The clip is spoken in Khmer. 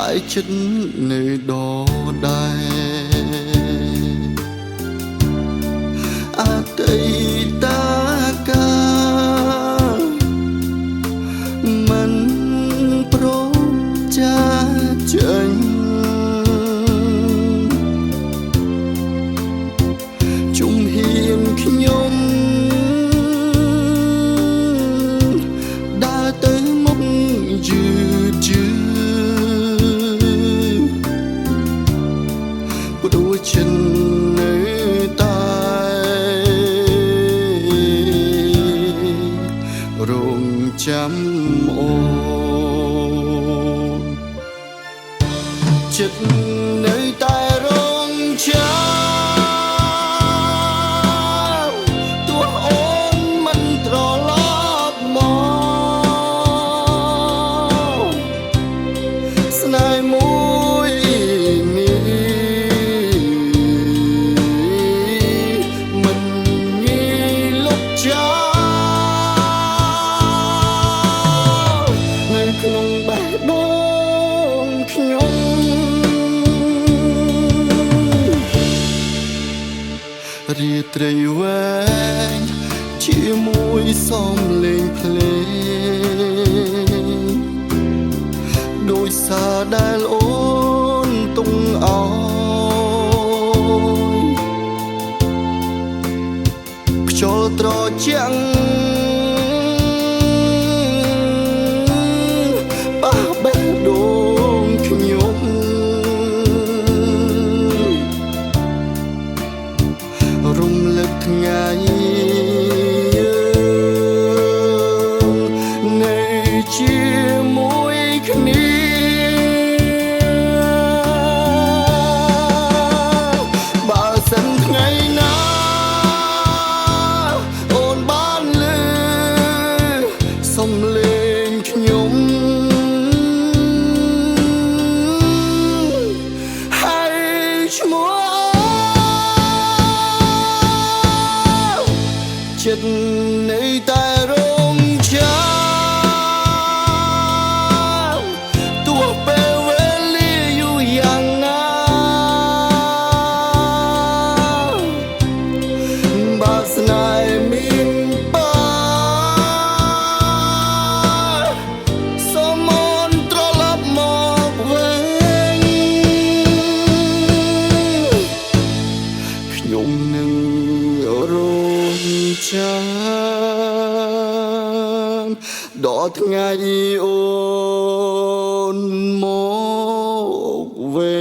តែចិត្តនៅដដែលអតីតកាលមិនប្រចាចេញជំហានខ្ញុំដើរទៅមុខយឺតព្រោះចិននៅតែរងចាំអូនចិត្តនៅតែរងចាំទោះអូនមិនត្រឡប់មកស្នេហ៍មួយនេះមិនងាយលុបចោលនៅក្នុងបេះដូងខ្ញុំរាត្រីវែងជាមួយសំឡេងភ្លេងដោយសារដែលអូនទុំអោយខ្យល់ត្រជាក់ប៉ះបេះដូងខ្ញុំរំលឹកថ្ងៃនៅជាមួយគ្នាបើសិនថ្ងៃណាអូនបានឮសំឡេងខ្ញុំហើយឈ្មោះចិត្តនៅតែរងចាំទោះពេលវេលាយូរយ៉ាងណាបើស្នេហ៍មានបាសូមអូនត្រឡប់មកវិញខ្ញុំនឹងរងចាំដល់ថ្ងៃអូនមកវិញ